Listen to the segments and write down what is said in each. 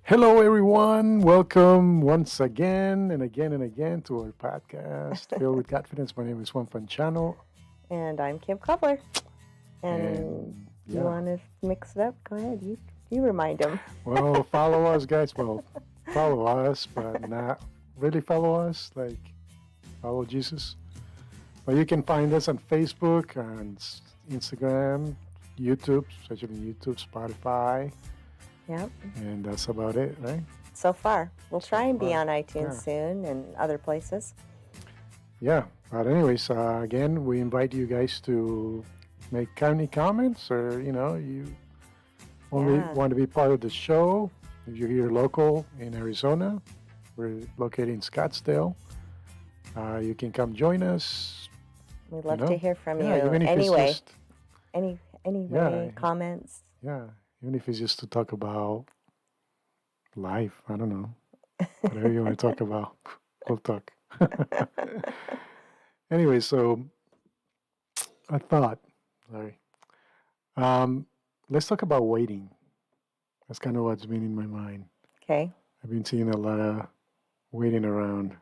Hello, everyone. Welcome once again and again and again to our podcast, Filled with Confidence. My name is Juan Panchano. And I'm Kim Cobbler. And you yeah, want to mix it up? Go ahead. You remind them. well, follow us, guys. Well, follow us, but not really follow us, like follow Jesus. But you can find us on Facebook, on Instagram, YouTube, especially YouTube, Spotify, Yep. and that's about it, right? So far. We'll try and be far, on iTunes yeah. soon and other places. Yeah, but anyways, again, we invite you guys to make any comments, or you only Yeah. want to be part of the show. If you're here local in Arizona, we're located in Scottsdale. You can come join us. We'd love to hear from you. Even if Anyway, it's just, anyway, comments. yeah, even if it's just to talk about life. I don't know, whatever you want to talk about, we'll talk. Anyway, so I thought, sorry. Um, let's talk about waiting. That's kind of what's been in my mind. Okay. I've been seeing a lot of waiting around.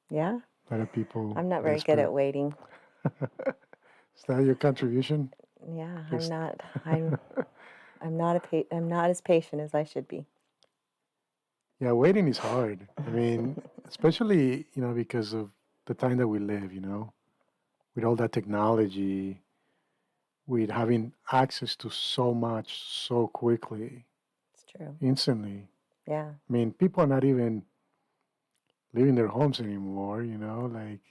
Yeah. A lot of people. I'm not very good at waiting. Is that your contribution? Yeah, I'm not. I'm not as patient as I should be. Yeah, waiting is hard. I mean, especially because of the time that we live. With all that technology, with having access to so much so quickly. It's true. Instantly. Yeah. I mean, people are not even leaving their homes anymore, like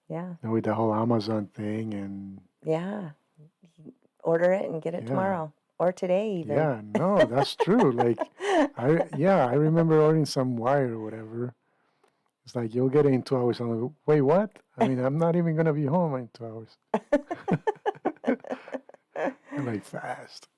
Yeah. with the whole Amazon thing and Yeah. Order it and get it tomorrow or today even. Yeah, no, that's true. Like I remember ordering some wire or whatever. It's like you'll get it in 2 hours. I'm like, wait, what? I mean, I'm not even gonna be home in 2 hours. I'm like fast.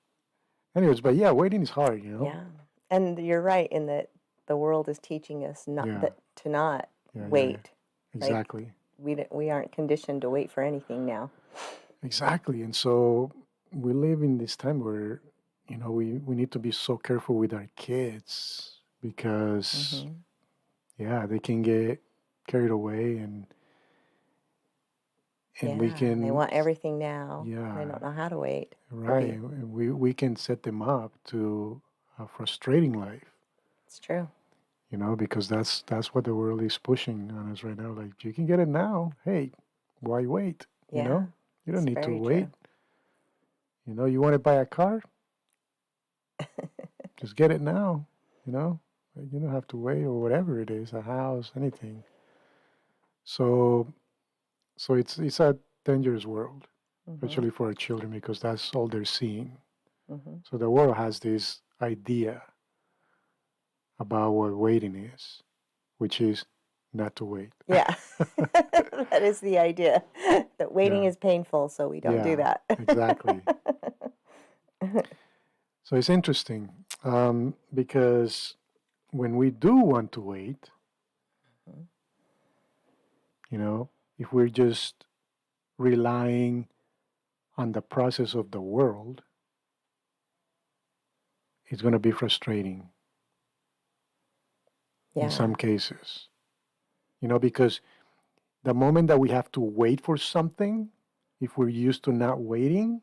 Anyways, but yeah, waiting is hard, Yeah, and you're right in that the world is teaching us to not wait. Exactly. Like, we aren't conditioned to wait for anything now. Exactly, and so we live in this time where we need to be so careful with our kids because they can get carried away and we can. They want everything now. Yeah, they don't know how to wait. Right, we can set them up to a frustrating life. It's true. Because that's what the world is pushing on us right now. Like, you can get it now. Hey, why wait? Yeah, you don't need to wait. You want to buy a car? Just get it now. You don't have to wait, or whatever it is, a house, anything. So it's a dangerous world, especially for our children, because that's all they're seeing. So the world has this idea about what waiting is, which is not to wait. Yeah, that is the idea. That waiting is painful, so we don't do that. Exactly. So it's interesting because when we do want to wait, if we're just relying on the process of the world, it's going to be frustrating in some cases. Because the moment that we have to wait for something, if we're used to not waiting,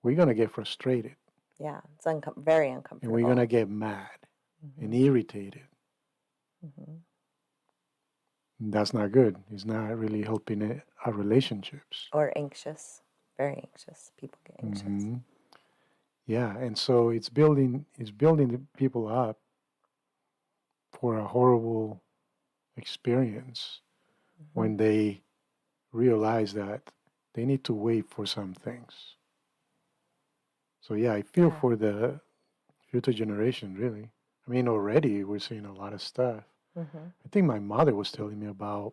we're going to get frustrated. Yeah, it's very uncomfortable. And we're going to get mad and irritated. And that's not good. It's not really helping our relationships. Or anxious. Very anxious. People get anxious. Yeah, and so it's building the people up for a horrible experience when they realize that they need to wait for some things. So yeah, I feel for the future generation, really. I mean, already we're seeing a lot of stuff. I think my mother was telling me about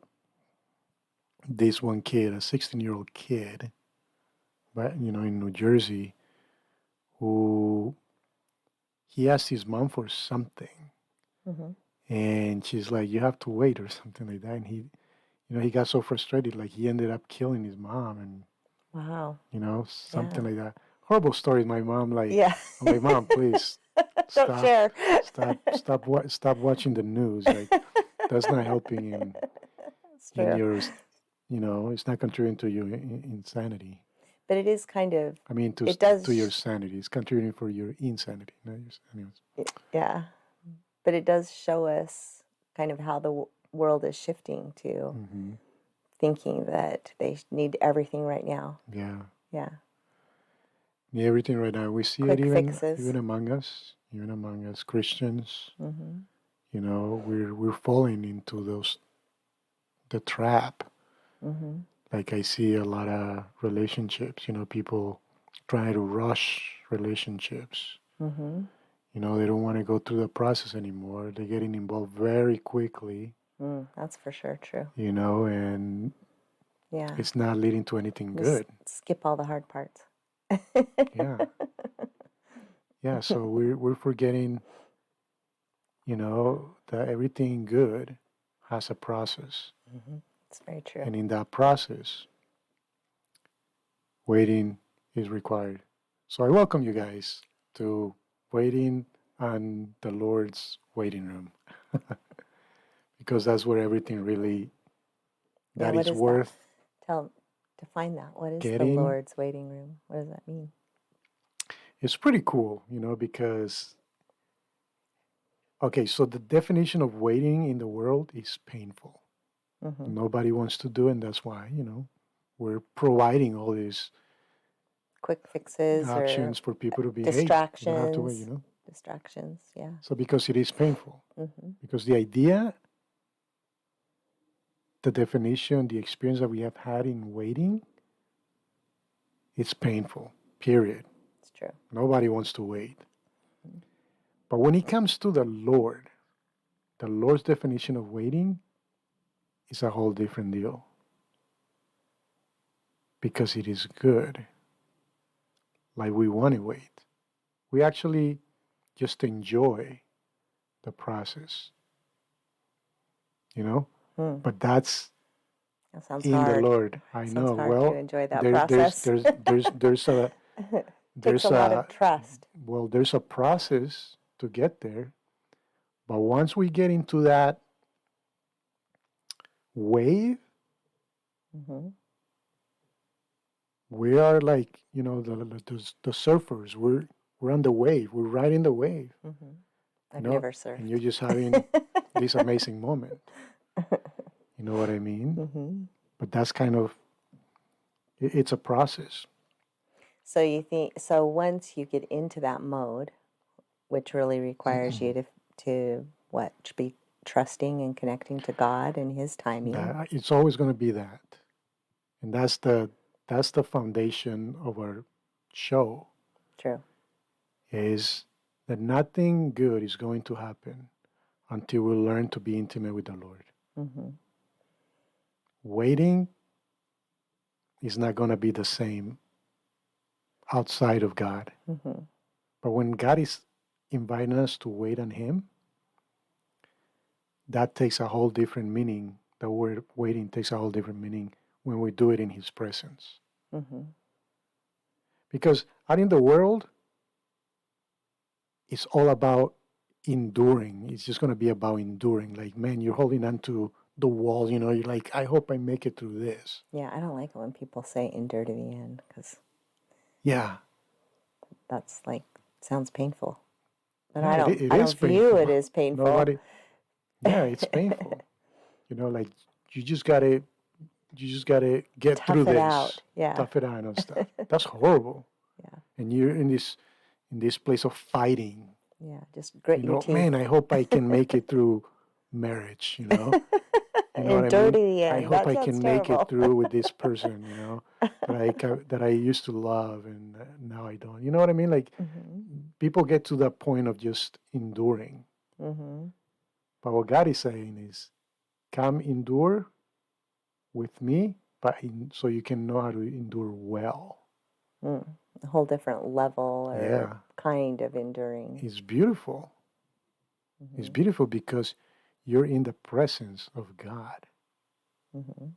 this one kid, a 16-year-old kid, but in New Jersey, who he asked his mom for something, and she's like, "You have to wait," or something like that. And he got so frustrated, like he ended up killing his mom, and wow, something like that. horrible stories. My mom, like, Yeah. I'm like, Mom, please Don't stop, share. stop watching the news. Like, that's not helping It's in true. your, it's not contributing to your insanity. But it is kind of, I mean, it to your does, sanity. It's contributing for your insanity. Not your, anyways. yeah. But it does show us kind of how the world is shifting to Mm-hmm. thinking that they need everything right now. Yeah. Yeah. Yeah, everything right now. We see it Quick even fixes. among us Christians. Mm-hmm. We're falling into the trap. Mm-hmm. Like I see a lot of relationships, people trying to rush relationships. Mm-hmm. They don't want to go through the process anymore. They're getting involved very quickly, That's for sure true. and Yeah. it's not leading to anything Just good. skip all the hard parts. Yeah. Yeah. So we're forgetting, that everything good has a process. Mm-hmm. It's very true. And in that process, waiting is required. So I welcome you guys to waiting on the Lord's waiting room because that's where everything really Yeah, that what is is that? worth Define that. What is the getting. Lord's waiting room? What does that mean? It's pretty cool, because okay, so the definition of waiting in the world is painful. Mm-hmm. Nobody wants to do it, and that's why, we're providing all these Quick fixes or options for people to be, hey, you don't have to wait, distractions. Distractions, yeah. So because it is painful, Mm-hmm. because the idea, the definition, the experience that we have had in waiting, it's painful, period. It's true. Nobody wants to wait. Mm-hmm. But when it comes to the Lord's definition of waiting is a whole different deal because it is good. Like we want to wait. We actually just enjoy the process, Mm. But that's That sounds in the hard. Lord. I Sounds know. hard to Well, enjoy that there, there's process. there's there's there's a Takes a there's lot of a trust. well there's a process to get there, but once we get into that wave, Mm-hmm. we are like the surfers. We're on the wave. We're riding the wave. Mm-hmm. You I've know, never surfed. and you're just having this amazing moment. You know what I mean? Mm-hmm. But that's kind of it's a process. So you think so once you get into that mode, which really requires you to what be trusting and connecting to God and His timing. That it's always going to be that, and that's the foundation of our show. True. Is that nothing good is going to happen until we learn to be intimate with the Lord. Mm-hmm. Waiting is not going to be the same outside of God. Mm-hmm. But when God is inviting us to wait on Him, that takes a whole different meaning. The word waiting takes a whole different meaning when we do it in His presence. Mm-hmm. Because out in the world, it's all about enduring. It's just going to be about enduring. Like, man, you're holding on to the wall, you're like, I hope I make it through this. Yeah, I don't like it when people say endure to the end because Yeah. that's like sounds painful. But Yeah, I don't it I is don't view painful. it as painful. Yeah, it's painful. Like you just gotta get through Tough it out. this, Yeah. tough it out and stuff. That's horrible. Yeah. And you're in this place of fighting. Yeah. Just grit your teeth. Man, I hope I can make it through marriage. You know what I Endure to mean? the I end. hope That I sounds can make it terrible. through with this person. That I used to love and now I don't. You know what I mean? Like Mm-hmm. people get to that point of just enduring. Mm-hmm. But what God is saying is, come endure with me, but so you can know how to endure well. A whole different level or Yeah, kind of enduring. it's beautiful. Mm-hmm. It's beautiful because you're in the presence of God, Mm-hmm.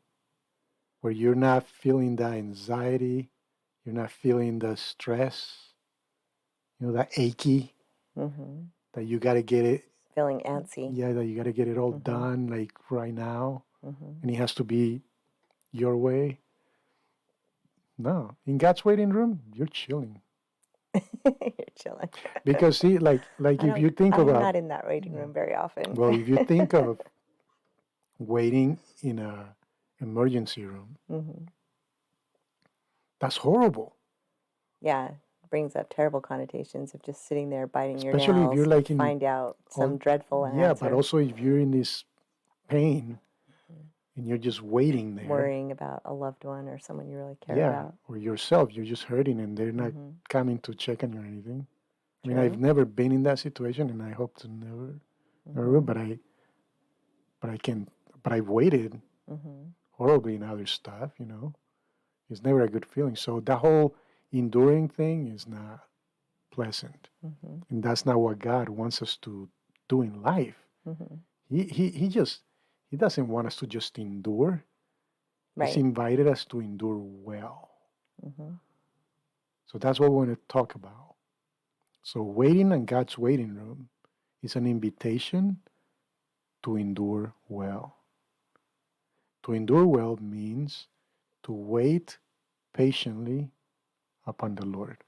where you're not feeling that anxiety, You're not feeling the stress, that achy, Mm-hmm. that you got to get it. Feeling antsy. Yeah, that you got to get it all Mm-hmm. done like right now, Mm-hmm. and it has to be your way. No, in God's waiting room, you're chilling. You're chilling. Because see, like if you think I'm about, not in that waiting room very often. well, if you think of waiting in a emergency room, Mm-hmm. that's horrible. Yeah, it brings up terrible connotations of just sitting there biting your Especially if you're nails to like in find out all, some dreadful yeah, but answer. also if you're in this pain Mm-hmm. and you're just waiting there, Worrying about a loved one or someone you really care yeah, about. or yourself, you're just hurting and they're not Mm-hmm. coming to check on you or anything. I mean, I've True. never been in that situation, and I hope to never will. Mm-hmm. But I can, but I've waited Mm-hmm. horribly in other stuff. It's never a good feeling. So that whole enduring thing is not pleasant, Mm-hmm. and that's not what God wants us to do in life. Mm-hmm. He doesn't want us to just endure. He's Right. invited us to endure well. Mm-hmm. So that's what we want to talk about. So waiting in God's waiting room is an invitation to endure well. To endure well means to wait patiently upon the Lord.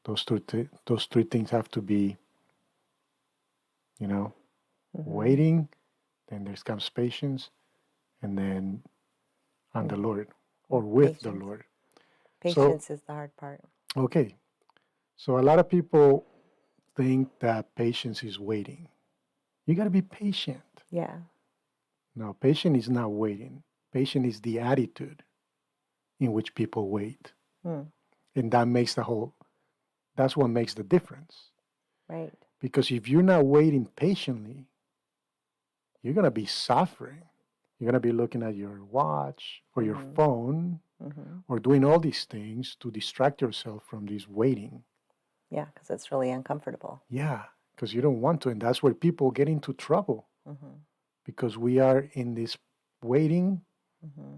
Those three things have to be, you know, Mm-hmm. waiting, then there comes patience, and then on the Lord or with the Patience. Lord. So, Patience is the hard part. okay. So a lot of people think that patience is waiting. You got to be patient. Yeah. No, patience is not waiting. Patience is the attitude in which people wait. Mm. And that's what makes the difference. Right. Because if you're not waiting patiently, you're going to be suffering. You're going to be looking at your watch or your Mm-hmm. phone Mm-hmm. or doing all these things to distract yourself from this waiting. Yeah, because it's really uncomfortable. Yeah, because you don't want to. And that's where people get into trouble Mm-hmm. because we are in this waiting, Mm-hmm.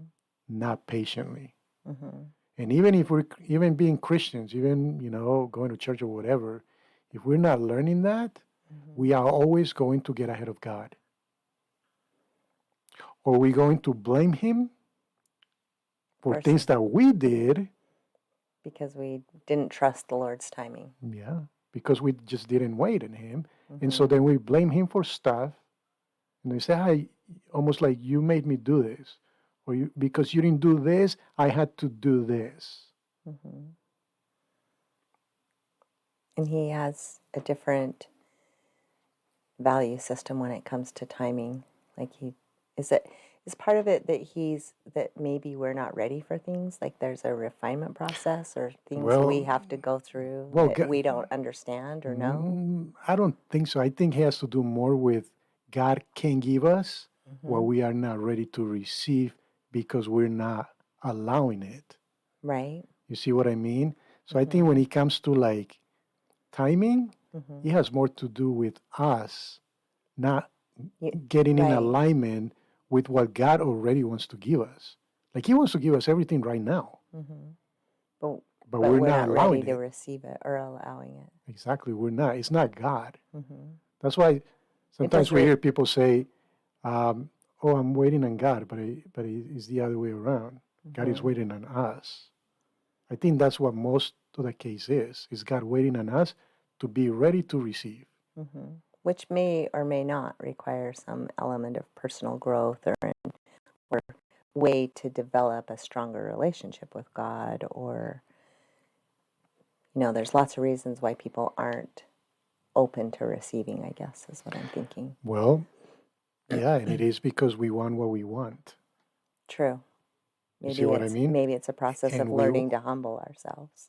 not patiently. Mm-hmm. And even if we're even being Christians, even, going to church or whatever, if we're not learning that, Mm-hmm. we are always going to get ahead of God. Or we're going to blame Him for things Versus that we did. because we didn't trust the Lord's timing. Yeah, because we just didn't wait on Him. And so Mm-hmm. then we blame Him for stuff. And we say, "Hi, almost like you made me do this. Or because you didn't do this, I had to do this." Mm-hmm. And he has a different value system when it comes to timing. Like is part of it that maybe we're not ready for things, like there's a refinement process or things we Well, have to go through well, that we don't understand or know. I don't think so. I think it has to do more with God can give us what Mm-hmm. we are not ready to receive because we're not allowing it. Right. You see what I mean? So I Mm-hmm. think when it comes to like timing, Mm-hmm. it has more to do with us not You, getting in right. alignment with what God already wants to give us. Like He wants to give us everything right now, Mm-hmm. But but but we're we're not not ready allowing to it. receive it or allowing it. Exactly, we're not. It's not God. Mm-hmm. That's why It sometimes does we hear people say, "Oh, I'm waiting on God," but it's the other way around. God is Mm-hmm. waiting on us. I think that's what most of the case is. Is God waiting on us to be ready to receive? Mm-hmm. Which may or may not require some element of personal growth or way to develop a stronger relationship with God, or, there's lots of reasons why people aren't open to receiving, I guess, is what I'm thinking. Well, yeah, and it is because we want what we want. True. You see Maybe what I it's mean? maybe it's a process of And learning to humble ourselves.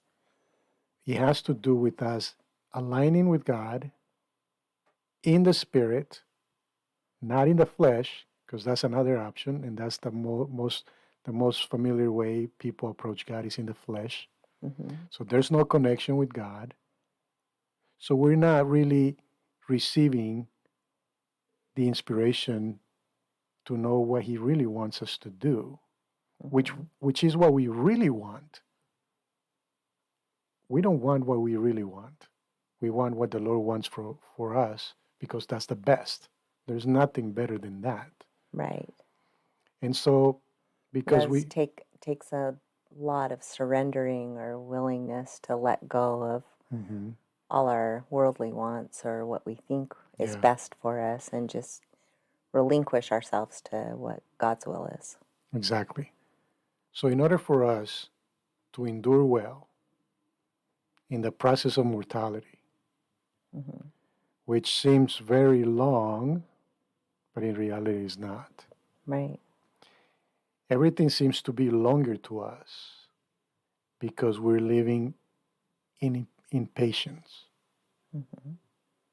it has to do with us aligning with God in the spirit, not in the flesh, because that's another option, and that's the most familiar way people approach God is in the flesh. Mm-hmm. So there's no connection with God. So we're not really receiving the inspiration to know what He really wants us to do, which Mm-hmm. which is what we really want. we don't want what we really want. We want what the Lord wants for us because that's the best. There's nothing better than that. Right. And so, It because does we, takes a lot of surrendering or willingness to let go of mm-hmm, all our worldly wants or what we think is yeah, best for us and just relinquish ourselves to what God's will is. exactly. So, in order for us to endure well in the process of mortality, Mm-hmm. which seems very long, but in reality is not. Right. Everything seems to be longer to us because we're living in impatience, Mm-hmm.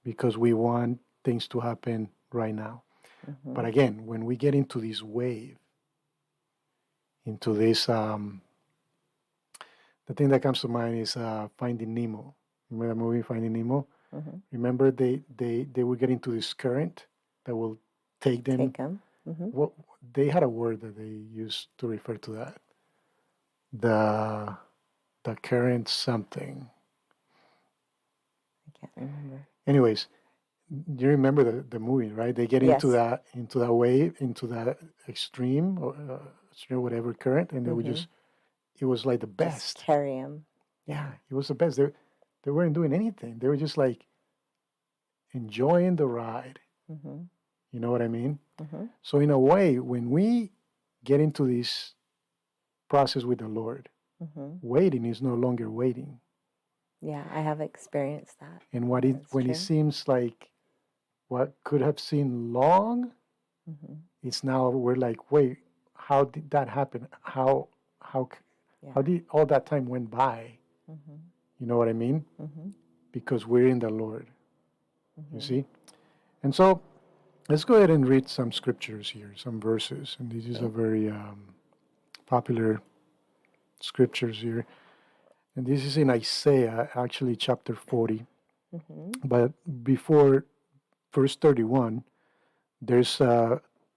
because we want things to happen right now. Mm-hmm. But again, when we get into this wave, into this, the thing that comes to mind is Finding Nemo. Remember the movie Finding Nemo? Mm-hmm. Remember they would get into this current that will take them. Take them. Mm-hmm. What they had a word that they used to refer to that. The the current something. I can't remember. Anyways, you remember the movie, right? They get Yes. into that wave, into that extreme or extreme whatever current, and they would Mm-hmm. just it was like the Just best. carry them. Yeah, Yeah. it was the best. They weren't doing anything. They were just like enjoying the ride. Mm-hmm. You know what I mean? Mm-hmm. So in a way, when we get into this process with the Lord, Mm-hmm. waiting is no longer waiting. Yeah, I have experienced that. And That's when it true. seems like what could have seemed long, Mm-hmm. it's now we're like, wait, how did that happen? How Yeah. how did all that time went by? Mm-hmm. You know what I mean? Mm-hmm. Because we're in the Lord. You Mm-hmm. see? And so let's go ahead and read some scriptures here, some verses. And these are Okay. very popular scriptures here. And this is in Isaiah, actually, chapter 40. Mm-hmm. But before verse 31, there's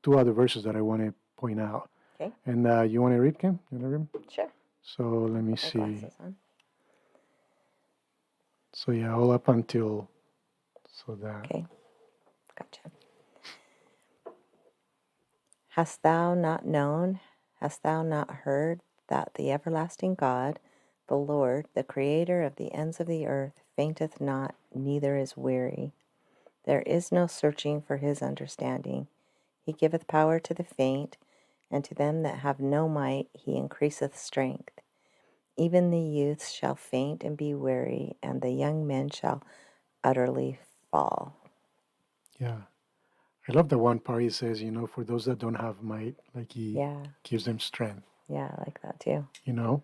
two other verses that I want to point out. Okay. And you want to read, Kim? You want to read? Sure. So let me Put my see. glasses on. So yeah, all up until so that. Okay. Gotcha. Hast thou not known, hast thou not heard that the everlasting God, the Lord, the Creator of the ends of the earth, fainteth not, neither is weary? There is no searching for his understanding. He giveth power to the faint, and to them that have no might he increaseth strength. Even the youths shall faint and be weary, and the young men shall utterly fall. Yeah. I love the one part he says, for those that don't have might, like he Yeah, gives them strength, yeah, I like that too. you know?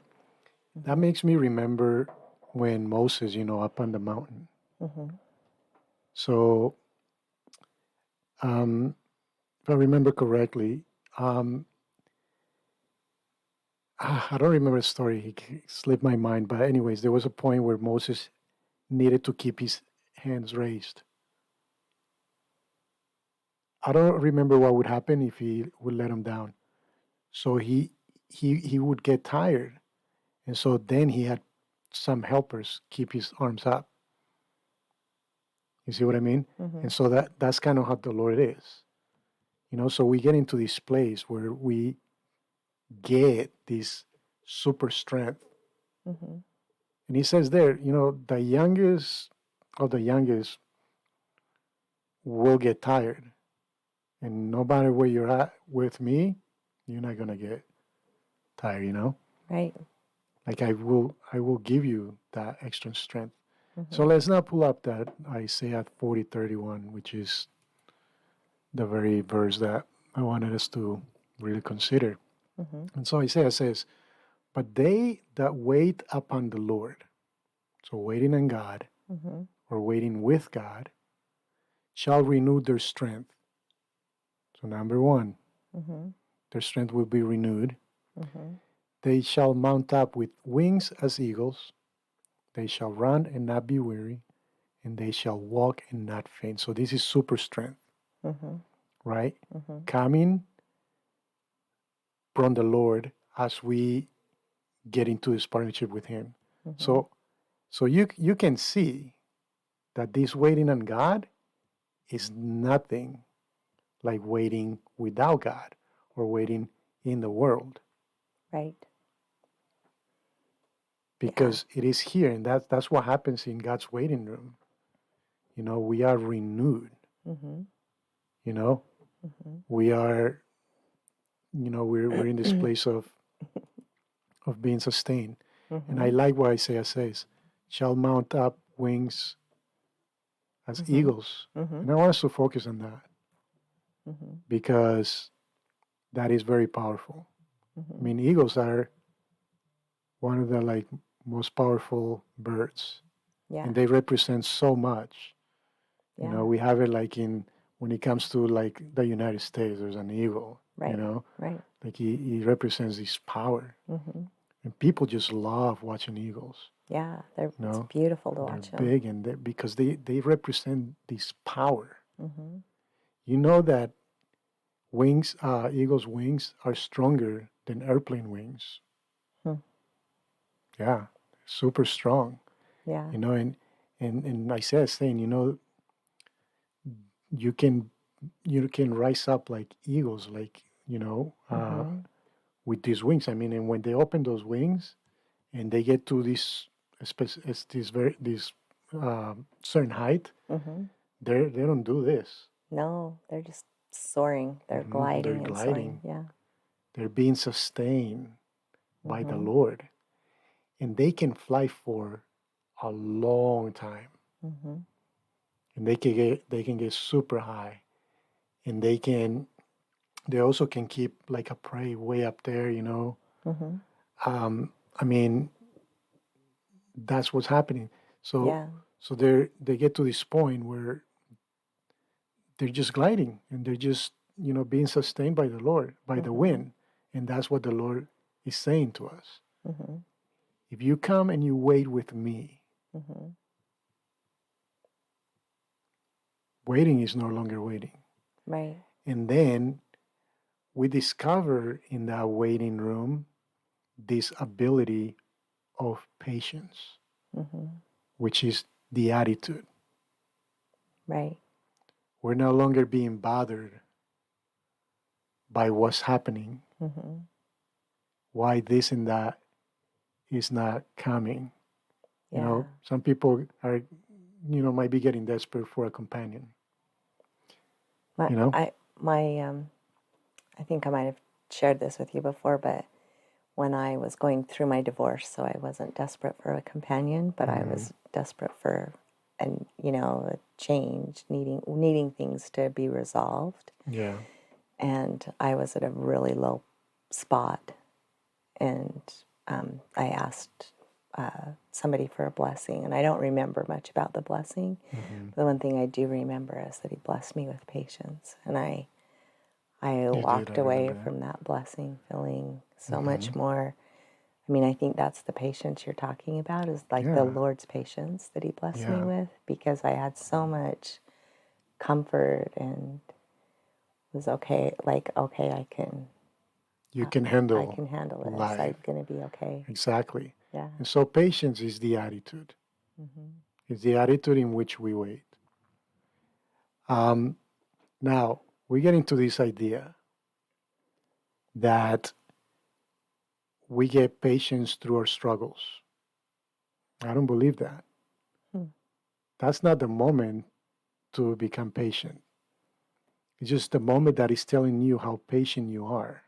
That Mm-hmm. makes me remember when Moses, up on the mountain. Mm-hmm. So, if I remember correctly, um, I don't remember the story. It slipped my mind. But anyways, there was a point where Moses needed to keep his hands raised. I don't remember what would happen if he would let him down. So he would get tired, and so then he had some helpers keep his arms up. You see what I mean? Mm-hmm. And so that's kind of how the Lord is. So we get into this place where we get this super strength. Mm-hmm. And he says there, the youngest of the youngest will get tired. And no matter where you're at with me, you're not gonna get tired. Right. Like I will give you that extra strength. So Mm-hmm. let's now pull up that Isaiah 40:31, which is the very verse that I wanted us to really consider. Mm-hmm. And so Isaiah says, but they that wait upon the Lord, so waiting on God Mm-hmm. or waiting with God, shall renew their strength. So number one, Mm-hmm. their strength will be renewed. Mm-hmm. They shall mount up with wings as eagles. They shall run and not be weary, and they shall walk and not faint. So this is super strength, Mm-hmm. right? Mm-hmm. Coming from the Lord as we get into this partnership with Him. Mm-hmm. So So you can see that this waiting on God is nothing like waiting without God or waiting in the world, Right. because it is here, and that's what happens in God's waiting room. We are renewed. Mm-hmm. You know, Mm-hmm. we are. We're in this place of being sustained. And I Mm-hmm. like what Isaiah says, shall mount up wings as Mm-hmm. eagles. Mm-hmm. And I want us to focus on that Mm-hmm. because that is very powerful. I Mm-hmm. mean, eagles are one of the most powerful birds, Yeah. and they represent so much. Yeah. We have it when it comes to the United States, there's an eagle, Right. Right. like he represents this power. Mm-hmm. And people just love watching eagles. Yeah. You It's know, beautiful to they're watch them. big, and because they represent this power. Mm-hmm. You know that eagles' wings are stronger than airplane wings. Hmm. Yeah, super strong. Yeah. And Isaiah is saying, you can rise up like eagles, Mm-hmm. with these wings. I mean, and when they open those wings and they get to this certain height, Mm-hmm. they don't do this. No, they're just soaring. They're They're gliding and soaring. gliding. Yeah. They're being sustained by the Mm-hmm. Lord, and they can fly for a long time, Mm-hmm. and they can get super high, and they also can keep like a prey way up there. Mm-hmm. I mean, that's what's happening. So Yeah. so they get to this point where they're just gliding, and they're just being sustained by the Lord, by the Mm-hmm. wind, and that's what the Lord is saying to us. Mm-hmm. If you come and you wait with me, Mm-hmm. waiting is no longer waiting. Right. And then we discover in that waiting room this ability of patience, Mm-hmm. which is the attitude. Right. We're no longer being bothered by what's happening, Mm-hmm. why this and that is not coming. Yeah. Some people might be getting desperate for a companion. My You know? I think I might have shared this with you before, but when I was going through my divorce, so I wasn't desperate for a companion, but I Mm-hmm. was desperate for a change, needing things to be resolved. Yeah. And I was at a really low spot, and I asked somebody for a blessing, and I don't remember much about the blessing. Mm-hmm. But the one thing I do remember is that he blessed me with patience, and I You did. I walked away remember that. from that blessing feeling so Mm-hmm. much more. I mean, I think that's the patience you're talking about, is like the Yeah. Lord's patience that he blessed me Yeah. with, because I had so much comfort and was okay, like, okay, You can I handle can handle this. I'm life. going to be okay. Exactly. Yeah. And so patience is the attitude. Mm-hmm. It's the attitude in which we wait. Um, Now we get into this idea that we get patience through our struggles. I don't believe that. Hmm. That's not the moment to become patient. It's just the moment that is telling you how patient you are,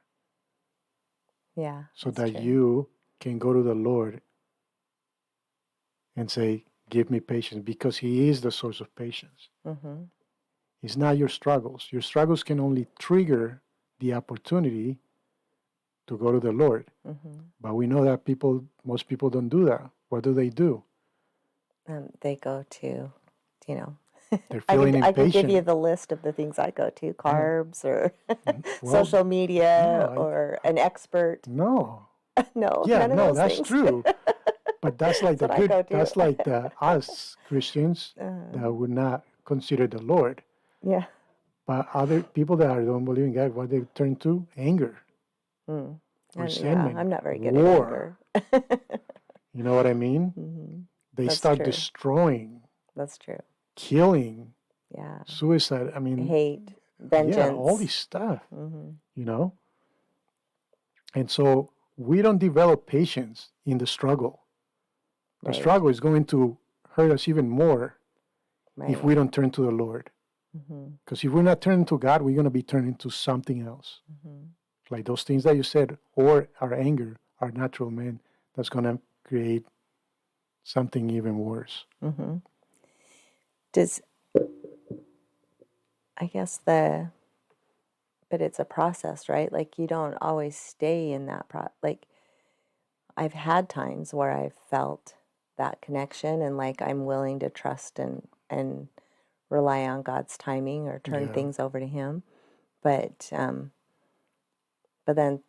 Yeah, so that's that true. you can go to the Lord and say, give me patience, because He is the source of patience. Mm-hmm. It's not your struggles. Your struggles can only trigger the opportunity to go to the Lord. Mm-hmm. But we know that most people don't do that. What do? They go to, you know, They're I feeling can give you impatient. the list of the things I go to: Yeah. carbs, or Well, social media, no, or an expert. no. No, Yeah, none of no, those that's things. true. But that's like That's the what I good. go to. That's like the us Christians that would not consider the Lord. Yeah. But other people that don't believe in God, what they turn to? Anger, Mm. And yeah, resentment, I'm not very good at war. anger. You know what I mean? Mm-hmm. They That's start true. destroying, That's true. killing, Yeah. suicide. I mean, Hate, yeah, all vengeance. this stuff, Mm-hmm. you know? And so we don't develop patience in the struggle. The Right. struggle is going to hurt us even more if Right. we don't turn to the Lord. Mm-hmm. Because if we're not turning to God, we're going to be turning to something else. Mm-hmm. Like those things that you said, or our anger, our natural man, that's going to create something even worse. Mm-hmm. I guess but it's a process, right? Like you don't always stay in that like I've had times where I've felt that connection and like I'm willing to trust and rely on God's timing or turn Yeah. things over to him. But then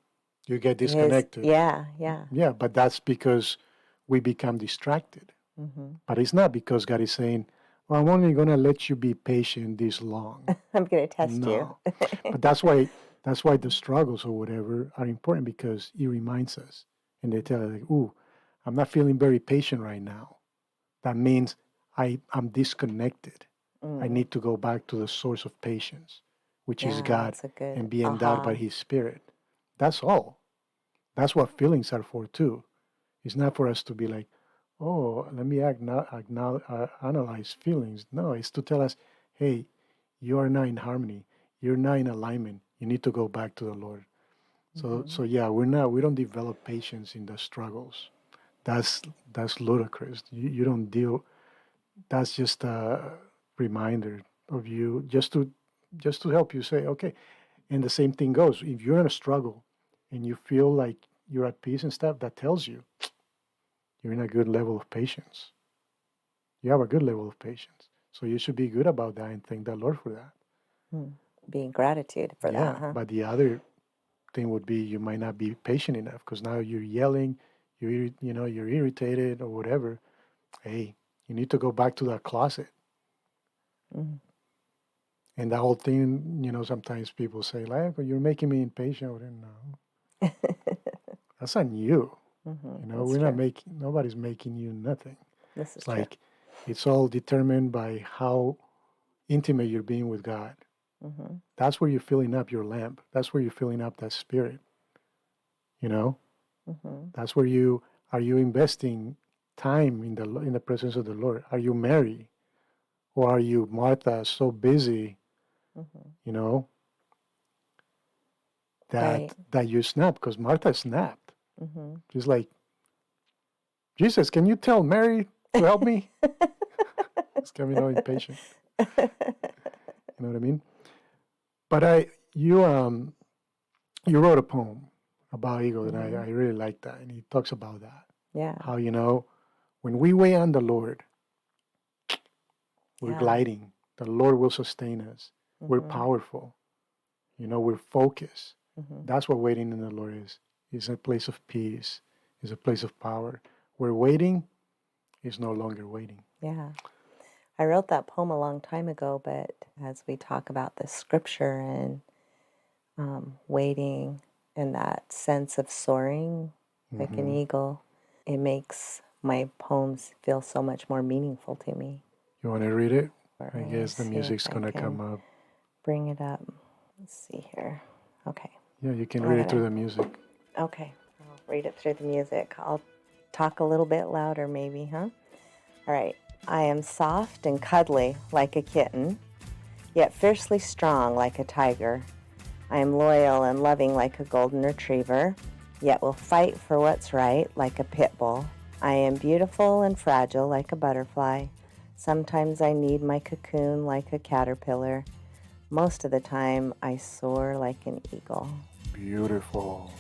You get disconnected. yeah. Yeah, but that's because we become distracted. Mm-hmm. But it's not because God is saying, well, I'm only going to let you be patient this long. I'm going to test you. No. But that's why the struggles or whatever are important, because it reminds us. And they tell us, like, ooh, I'm not feeling very patient right now. That means I'm disconnected. I need to go back to the source of patience, which is Yeah, God, that's a good and be endowed by aha. His Spirit. That's all. That's what feelings are for, too. It's not for us to be like, oh, let me analyze feelings. No, it's to tell us, hey, you are not in harmony. You're not in alignment. You need to go back to the Lord. So yeah, we don't develop patience in the struggles. That's that's ludicrous. You don't deal. That's just a reminder of you, just to help you say, okay. And the same thing goes. If you're in a struggle and you feel like you're at peace and stuff, that tells you you're in a good level of patience. You have a good level of patience. So you should be good about that and thank the Lord for that. Being gratitude for that, Yeah. huh? But the other thing would be you might not be patient enough because now you're yelling, you're irritated or whatever. Hey, you need to go back to that closet. Mm. And the whole thing, sometimes people say, like, "Well, you're making me impatient." Well, no, that's on you. That's We're not true. making, nobody's making you nothing. This is It's true. like, it's all determined by how intimate you're being with God. Mm-hmm. That's where you're filling up your lamp. That's where you're filling up that spirit. You know, Mm-hmm. that's where you investing time in the presence of the Lord. Are you Mary, or are you Martha, so busy, Mm-hmm. you know, Right. that you snap? Because Martha snapped. Mm-hmm. She's like, Jesus, can you tell Mary to help me? It's getting impatient. You know what I mean? But you wrote a poem about ego, and I really like that. And he talks about that. Yeah. How, when we wait on the Lord, we're Yeah. gliding. The Lord will sustain us. We're Mm-hmm. powerful. We're focused. Mm-hmm. That's what waiting in the Lord is. It's a place of peace. It's a place of power. Where waiting is no longer waiting. Yeah. I wrote that poem a long time ago, but as we talk about the scripture and waiting and that sense of soaring like an eagle, it makes my poems feel so much more meaningful to me. You want to read it? I Let me guess the see if music's I going to can come up. bring it up. Let's see here. Okay. Yeah, you can I read it through gotta, the music. okay. I'll read it through the music. I'll talk a little bit louder, maybe, huh? All right. I am soft and cuddly like a kitten, yet fiercely strong like a tiger. I am loyal and loving like a golden retriever, yet will fight for what's right like a pit bull. I am beautiful and fragile like a butterfly. Sometimes I need my cocoon like a caterpillar. Most of the time, I soar like an eagle. Beautiful.